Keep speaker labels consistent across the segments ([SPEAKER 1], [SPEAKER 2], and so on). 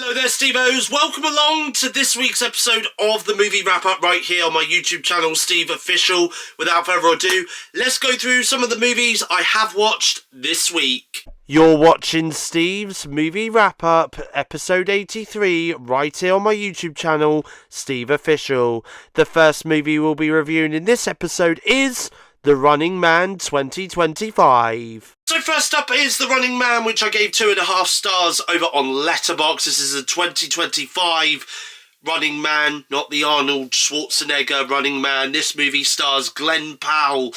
[SPEAKER 1] Hello there, Steve-Os. Welcome along to this week's episode of the movie wrap-up right here on my YouTube channel, SteveOfficial. Without further ado, let's go through some of the movies I have watched this week. You're watching Steve's Movie Wrap-Up, episode 83, right here on my YouTube channel, SteveOfficial. The first movie we'll be reviewing in this episode is The Running Man 2025. So first up is The Running Man, which I gave 2.5 stars over on Letterboxd. This is a 2025 Running Man, not the Arnold Schwarzenegger Running Man. This movie stars Glenn Powell.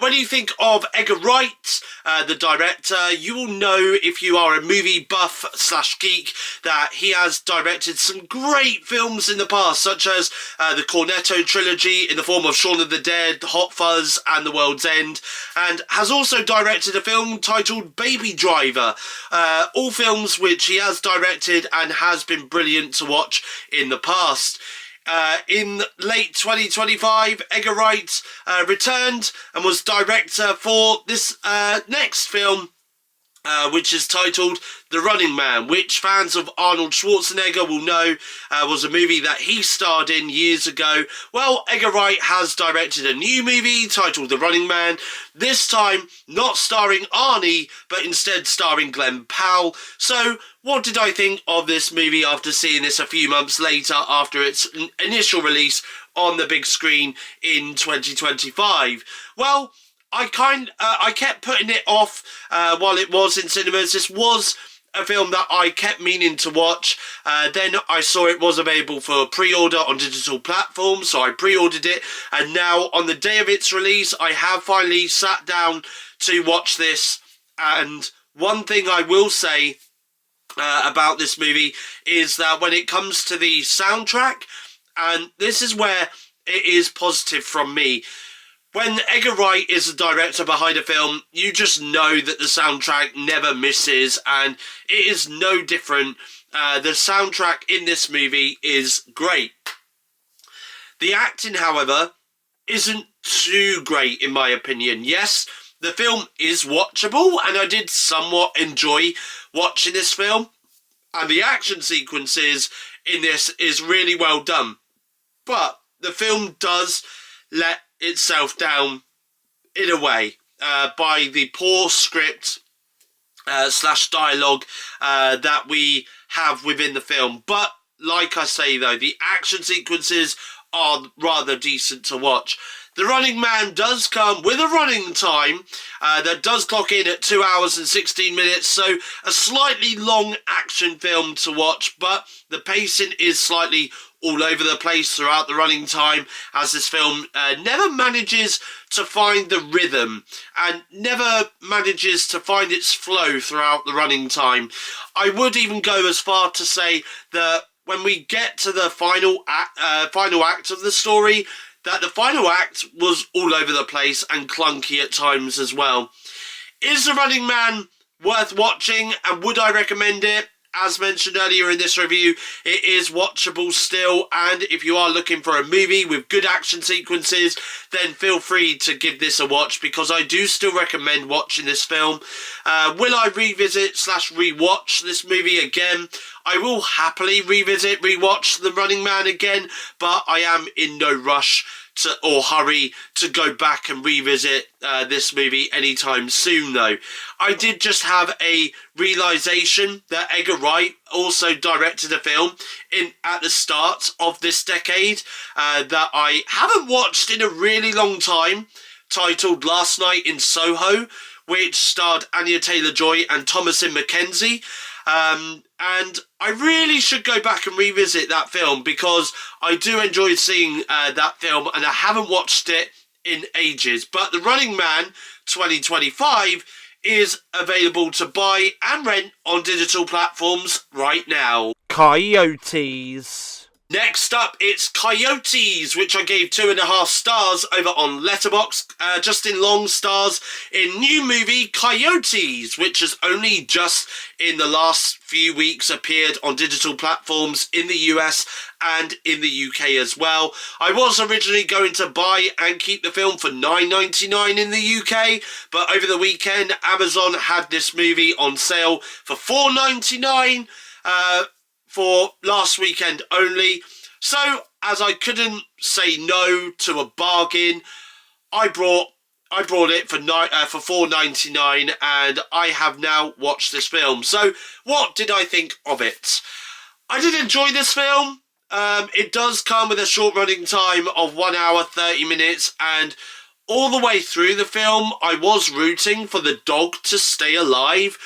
[SPEAKER 1] When you think of Edgar Wright, the director, you will know, if you are a movie buff / geek, that he has directed some great films in the past, such as the Cornetto trilogy in the form of Shaun of the Dead, Hot Fuzz and The World's End, and has also directed a film titled Baby Driver. All films which he has directed and has been brilliant to watch in the past. In late 2025, Edgar Wright returned and was director for this next film, which is titled The Running Man, which fans of Arnold Schwarzenegger will know was a movie that he starred in years ago. Well, Edgar Wright has directed a new movie titled The Running Man, this time not starring Arnie, but instead starring Glenn Powell. So, what did I think of this movie after seeing this a few months later after its initial release on the big screen in 2025? Well, I kept putting it off while it was in cinemas. This was a film that I kept meaning to watch. Then I saw it was available for pre-order on digital platforms, so I pre-ordered it. And now, on the day of its release, I have finally sat down to watch this. And one thing I will say about this movie is that when it comes to the soundtrack, and this is where it is positive from me, when Edgar Wright is the director behind a film, you just know that the soundtrack never misses, and it is no different. The soundtrack in this movie is great. The acting, however, isn't too great in my opinion. Yes, the film is watchable, and I did somewhat enjoy watching this film, and the action sequences in this is really well done. But the film does let itself down in a way by the poor script / dialogue that we have within the film. But like I say though, the action sequences are rather decent to watch. The Running Man does come with a running time that does clock in at 2 hours and 16 minutes, so a slightly long action film to watch, but the pacing is slightly all over the place throughout the running time, as this film never manages to find the rhythm and never manages to find its flow throughout the running time. I would even go as far to say that when we get to the final act of the story, that the final act was all over the place and clunky at times as well. Is The Running Man worth watching, and would I recommend it? As mentioned earlier in this review, it is watchable still, and if you are looking for a movie with good action sequences, then feel free to give this a watch, because I do still recommend watching this film. Will I revisit / rewatch this movie again? I will happily rewatch The Running Man again, but I am in no rush or hurry to go back and revisit this movie anytime soon though. I did just have a realisation that Edgar Wright also directed a film at the start of this decade that I haven't watched in a really long time, titled Last Night in Soho, which starred Anya Taylor-Joy and Thomasin McKenzie. And I really should go back and revisit that film, because I do enjoy seeing that film, and I haven't watched it in ages. But The Running Man 2025 is available to buy and rent on digital platforms right now. Coyotes. Next up, it's Coyotes, which I gave 2.5 stars over on Letterboxd. Justin Long stars in new movie Coyotes, which has only just in the last few weeks appeared on digital platforms in the US and in the UK as well. I was originally going to buy and keep the film for $9.99 in the UK, but over the weekend Amazon had this movie on sale for $4.99. for last weekend only. So, as I couldn't say no to a bargain, I brought it for $4.99, and I have now watched this film. So, what did I think of it? I did enjoy this film. It does come with a short running time of 1 hour 30 minutes, and all the way through the film, I was rooting for the dog to stay alive.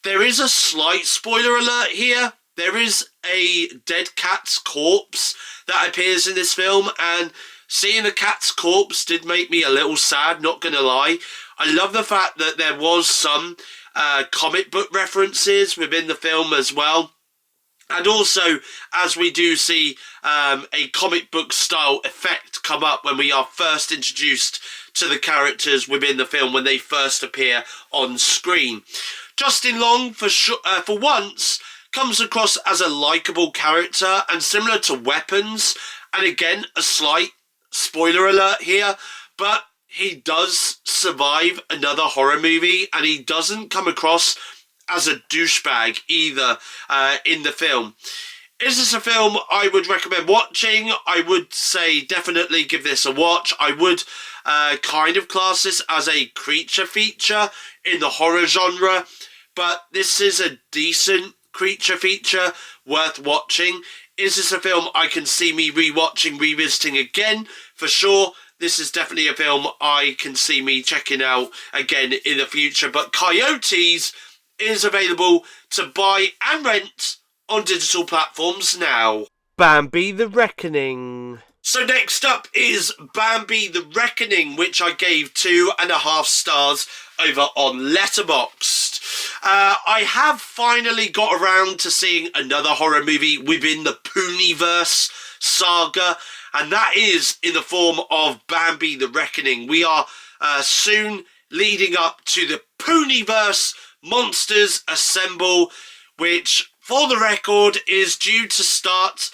[SPEAKER 1] There is a slight spoiler alert here. There is a dead cat's corpse that appears in this film, and seeing the cat's corpse did make me a little sad, not gonna lie. I love the fact that there was some comic book references within the film as well. And also, as we do see a comic book style effect come up when we are first introduced to the characters within the film when they first appear on screen. Justin Long, for once, comes across as a likeable character and similar to Weapons. And again, a slight spoiler alert here, but he does survive another horror movie, and he doesn't come across as a douchebag either in the film. Is this a film I would recommend watching? I would say definitely give this a watch. I would kind of class this as a creature feature in the horror genre, but this is a decent creature feature worth watching. Is this a film I can see me revisiting again? For sure. This is definitely a film I can see me checking out again in the future. But Coyotes is available to buy and rent on digital platforms now. Bambi the Reckoning. So next up is Bambi the Reckoning, which I gave 2.5 stars over on Letterboxd. I have finally got around to seeing another horror movie within the Puniverse saga, and that is in the form of Bambi the Reckoning. We are soon leading up to the Puniverse Monsters Assemble, which, for the record, is due to start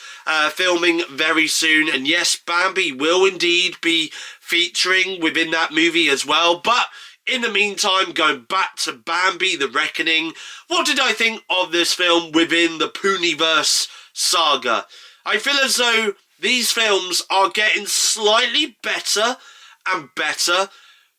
[SPEAKER 1] filming very soon. And yes, Bambi will indeed be featuring within that movie as well. But in the meantime, going back to Bambi the Reckoning, what did I think of this film within the Puniverse saga? I feel as though these films are getting slightly better and better.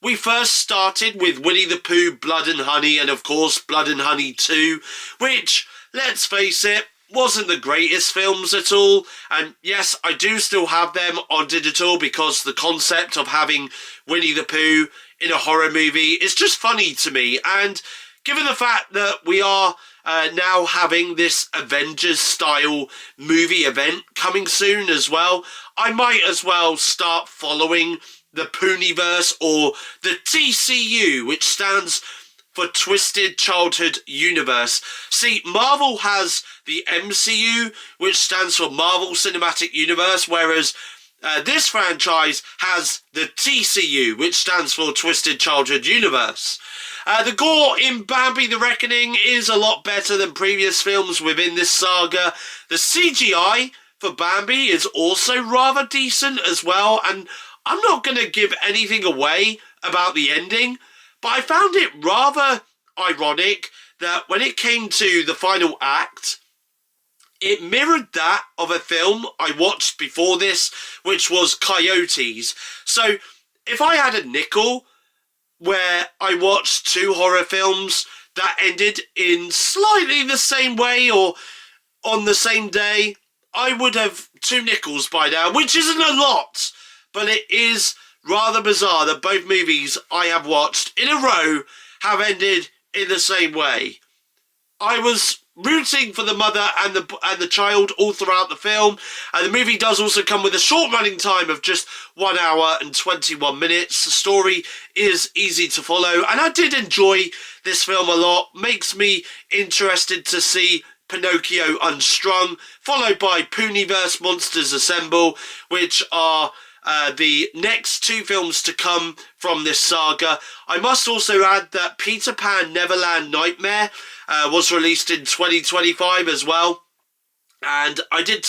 [SPEAKER 1] We first started with Winnie the Pooh, Blood and Honey, and of course Blood and Honey 2, which, let's face it, wasn't the greatest films at all. And yes, I do still have them on digital because the concept of having Winnie the Pooh in a horror movie is just funny to me. And given the fact that we are now having this Avengers-style movie event coming soon as well, I might as well start following the Puniverse, or the TCU, which stands for Twisted Childhood Universe. See, Marvel has the MCU, which stands for Marvel Cinematic Universe, whereas this franchise has the TCU, which stands for Twisted Childhood Universe. The gore in Bambi the Reckoning is a lot better than previous films within this saga. The CGI for Bambi is also rather decent as well, and I'm not going to give anything away about the ending, but I found it rather ironic that when it came to the final act, it mirrored that of a film I watched before this, which was Coyotes. So if I had a nickel where I watched two horror films that ended in slightly the same way or on the same day, I would have 2 nickels by now, which isn't a lot. But it is rather bizarre that both movies I have watched in a row have ended in the same way. I was rooting for the mother and the child all throughout the film, and the movie does also come with a short running time of just 1 hour and 21 minutes. The story is easy to follow, and I did enjoy this film a lot. Makes me interested to see Pinocchio Unstrung, followed by Puniverse Monsters Assemble, which are the next 2 films to come from this saga. I must also add that Peter Pan Neverland Nightmare was released in 2025 as well. And I did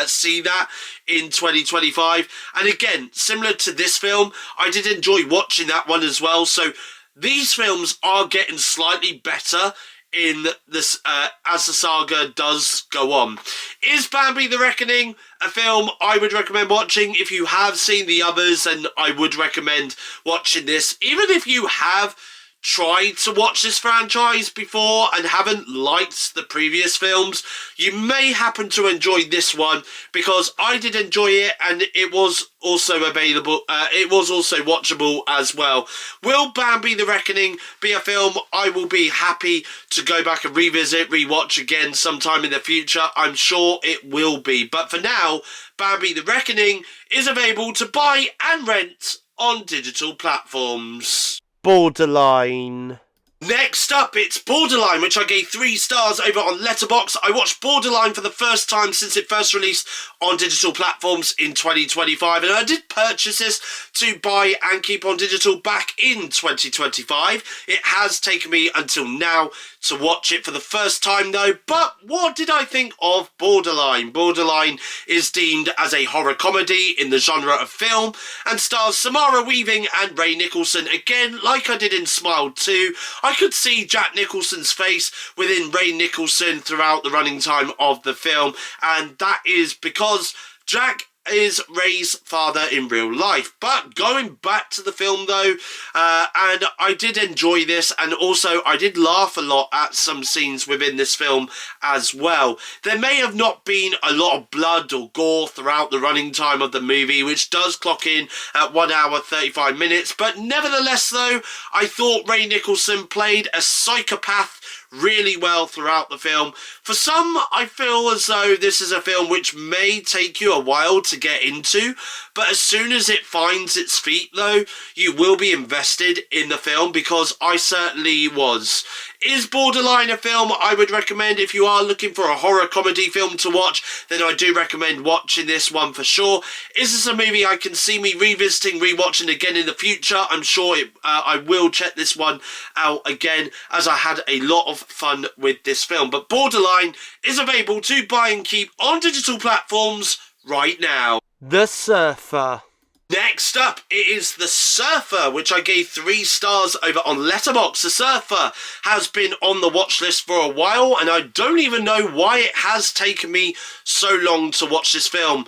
[SPEAKER 1] see that in 2025. And again, similar to this film, I did enjoy watching that one as well. So these films are getting slightly better in this as the saga does go on. Is Bambi the Reckoning a film I would recommend watching? If you have seen the others, then I would recommend watching this. Even if you have tried to watch this franchise before and haven't liked the previous films, you may happen to enjoy this one, because I did enjoy it and it was also available, it was also watchable as well. Will Bambi the Reckoning be a film I will be happy to go back and revisit, rewatch again sometime in the future? I'm sure it will be, but for now, Bambi the Reckoning is available to buy and rent on digital platforms. Borderline. Next up, it's Borderline, which I gave 3 stars over on Letterboxd. I watched Borderline for the first time since it first released on digital platforms in 2025, and I did purchase this to buy and keep on digital back in 2025. It has taken me until now to watch it for the first time though, but what did I think of Borderline? Borderline is deemed as a horror comedy in the genre of film and stars Samara Weaving and Ray Nicholson. Again, like I did in Smile 2, I could see Jack Nicholson's face within Ray Nicholson throughout the running time of the film, and that is because Jack is Ray's father in real life. But going back to the film though, and I did enjoy this, and also I did laugh a lot at some scenes within this film as well. There may have not been a lot of blood or gore throughout the running time of the movie, which does clock in at 1 hour 35 minutes, but nevertheless though, I thought Ray Nicholson played a psychopath really well throughout the film. For some, I feel as though this is a film which may take you a while to get into, but as soon as it finds its feet though, you will be invested in the film, because I certainly was. Is Borderline a film I would recommend? If you are looking for a horror comedy film to watch, then I do recommend watching this one for sure. Is this a movie I can see me revisiting, rewatching again in the future? I'm sure I will check this one out again, as I had a lot of fun with this film. But Borderline is available to buy and keep on digital platforms right now. The Surfer. Next up, it is The Surfer, which I gave 3 stars over on Letterboxd. The Surfer has been on the watch list for a while, and I don't even know why it has taken me so long to watch this film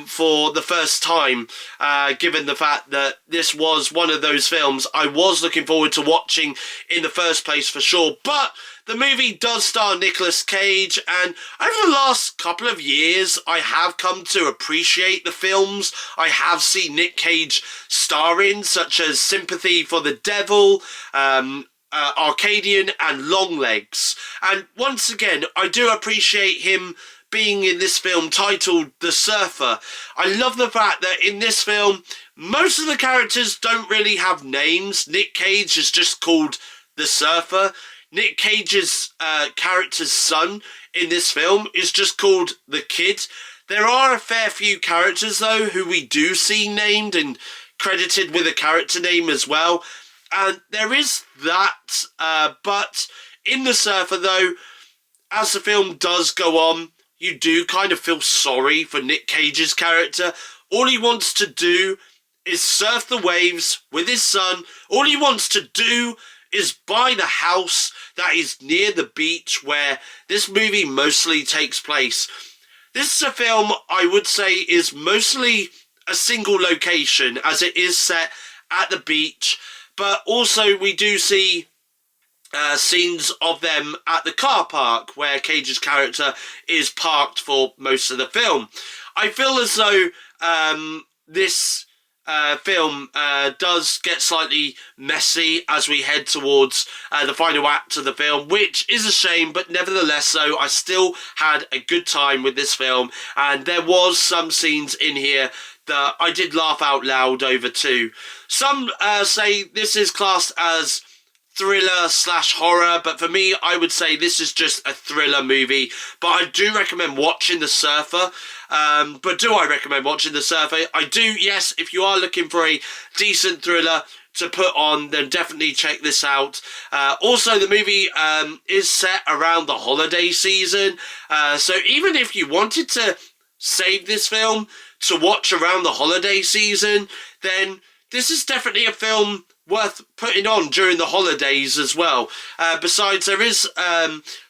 [SPEAKER 1] for the first time, given the fact that this was one of those films I was looking forward to watching in the first place for sure. But the movie does star Nicolas Cage, and over the last couple of years, I have come to appreciate the films I have seen Nick Cage star in, such as Sympathy for the Devil, Arcadian, and Longlegs. And once again, I do appreciate him being in this film titled The Surfer. I love the fact that in this film, most of the characters don't really have names. Nick Cage is just called The Surfer. Nick Cage's character's son in this film is just called The Kid. There are a fair few characters, though, who we do see named and credited with a character name as well. And there is that, but in The Surfer, though, as the film does go on, you do kind of feel sorry for Nick Cage's character. All he wants to do is surf the waves with his son. All he wants to do is buy the house that is near the beach where this movie mostly takes place. This is a film I would say is mostly a single location, as it is set at the beach, but also we do see scenes of them at the car park where Cage's character is parked for most of the film. I feel as though this film does get slightly messy as we head towards the final act of the film, which is a shame, but nevertheless though, I still had a good time with this film, and there was some scenes in here that I did laugh out loud over too. Some say this is classed as thriller/horror, but for me, I would say this is just a thriller movie. But I do recommend watching The Surfer. But do I recommend watching The Surfer? I do, yes. If you are looking for a decent thriller to put on, then definitely check this out. Also, the movie is set around the holiday season. So even if you wanted to save this film to watch around the holiday season, then this is definitely a film worth putting on during the holidays as well. Besides, there is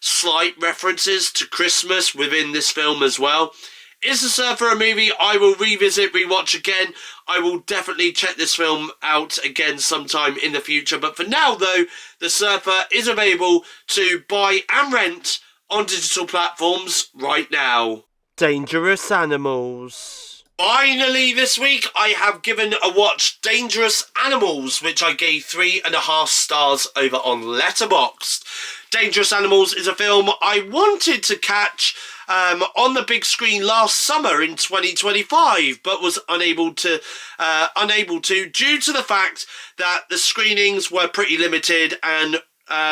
[SPEAKER 1] slight references to Christmas within this film as well. Is The Surfer a movie I will revisit, rewatch again? I will definitely check this film out again sometime in the future. But for now, though, The Surfer is available to buy and rent on digital platforms right now. Dangerous Animals. Finally, this week, I have given a watch Dangerous Animals, which I gave 3.5 stars over on Letterboxd. Dangerous Animals is a film I wanted to catch on the big screen last summer in 2025, but was unable to due to the fact that the screenings were pretty limited, and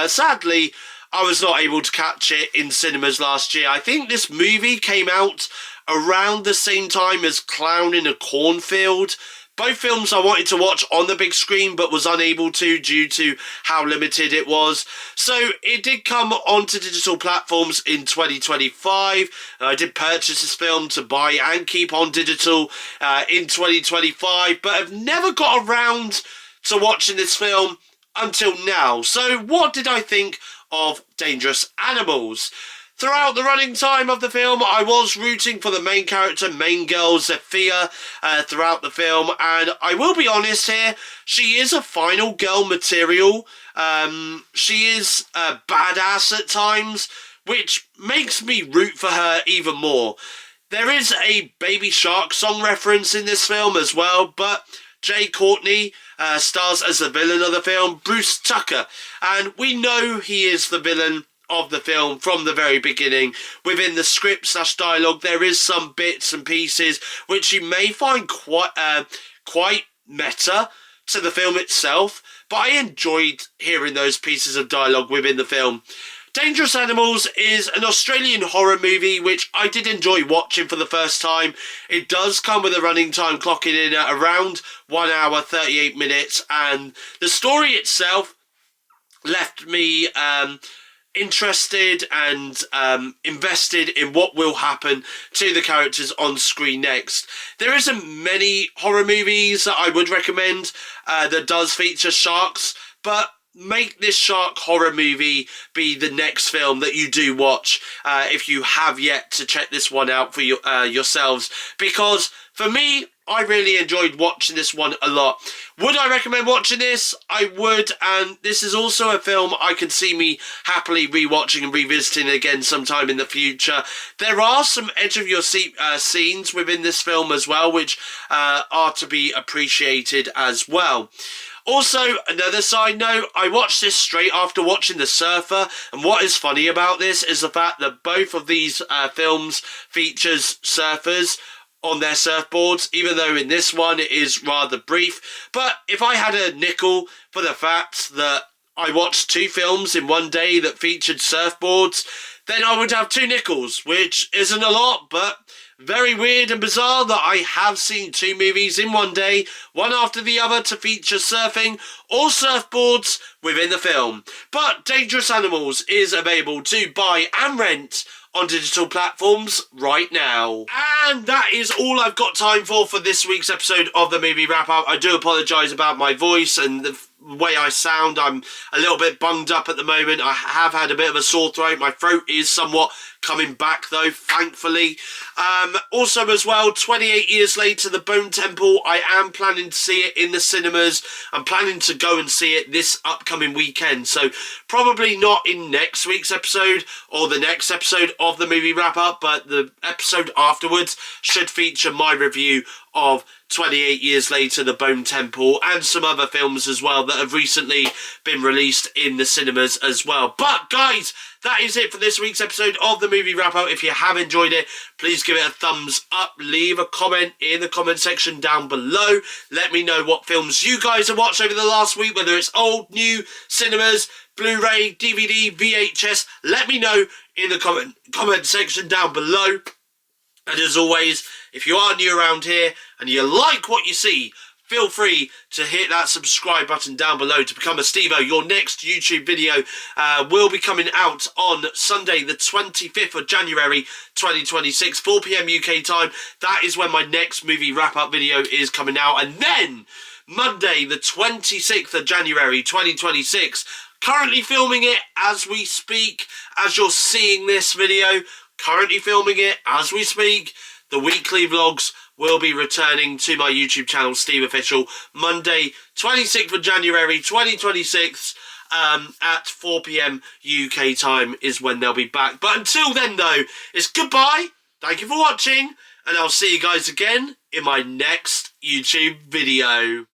[SPEAKER 1] sadly, I was not able to catch it in cinemas last year. I think this movie came out around the same time as Clown in a Cornfield. Both films I wanted to watch on the big screen but was unable to due to how limited it was. So it did come onto digital platforms in 2025. I did purchase this film to buy and keep on digital in 2025, but I've never got around to watching this film until now. So what did I think of Dangerous Animals? Throughout the running time of the film, I was rooting for the main character, main girl, Zephyr, throughout the film, and I will be honest here, she is a final girl material. She is a badass at times, which makes me root for her even more. There is a Baby Shark song reference in this film as well, but Jay Courtney stars as the villain of the film, Bruce Tucker, and we know he is the villain of the film from the very beginning. Within the script/dialogue, there is some bits and pieces which you may find quite meta to the film itself, but I enjoyed hearing those pieces of dialogue within the film. Dangerous Animals is an Australian horror movie which I did enjoy watching for the first time. It does come with a running time clocking in at around 1 hour 38 minutes, and the story itself left me interested and invested in what will happen to the characters on screen next. There isn't many horror movies that I would recommend that does feature sharks, but make this shark horror movie be the next film that you do watch if you have yet to check this one out for yourselves, because for me, I really enjoyed watching this one a lot. Would I recommend watching this? I would, and this is also a film I can see me happily rewatching and revisiting again sometime in the future. There are some edge-of-your-seat scenes within this film as well, which are to be appreciated as well. Also, another side note, I watched this straight after watching The Surfer, and what is funny about this is the fact that both of these films features surfers on their surfboards, even though in this one it is rather brief. But if I had a nickel for the fact that I watched 2 films in one day that featured surfboards, then I would have 2 nickels, which isn't a lot, but very weird and bizarre that I have seen 2 movies in one day, one after the other, to feature surfing or surfboards within the film. But Dangerous Animals is available to buy and rent on digital platforms right now. And that is all I've got time for this week's episode of the Movie Wrap Up. I do apologise about my voice and the way I sound. I'm a little bit bunged up at the moment. I have had a bit of a sore throat. My throat is somewhat coming back though, thankfully. Also as well, 28 years later, The Bone Temple, I am planning to see it in the cinemas. I'm planning to go and see it this upcoming weekend, so probably not in next week's episode or the next episode of the Movie Wrap Up, but the episode afterwards should feature my review of 28 Years Later, The Bone Temple, and some other films as well that have recently been released in the cinemas as well. But guys, that is it for this week's episode of the Movie Wrap Up. If you have enjoyed it, please give it a thumbs up. Leave a comment in the comment section down below. Let me know what films you guys have watched over the last week, whether it's old, new, cinemas, Blu-ray, DVD, VHS. Let me know in the comment section down below. And as always, if you are new around here and you like what you see, feel free to hit that subscribe button down below to become a Stevo. Your next YouTube video will be coming out on Sunday, the 25th of January, 2026, 4 PM UK time. That is when my next movie wrap-up video is coming out. And then Monday, the 26th of January 2026. Currently filming it as we speak, as you're seeing this video. Currently filming it as we speak. The weekly vlogs will be returning to my YouTube channel, SteveOfficial, Monday, 26th of January 2026. At 4 PM UK time is when they'll be back. But until then, though, it's goodbye. Thank you for watching, and I'll see you guys again in my next YouTube video.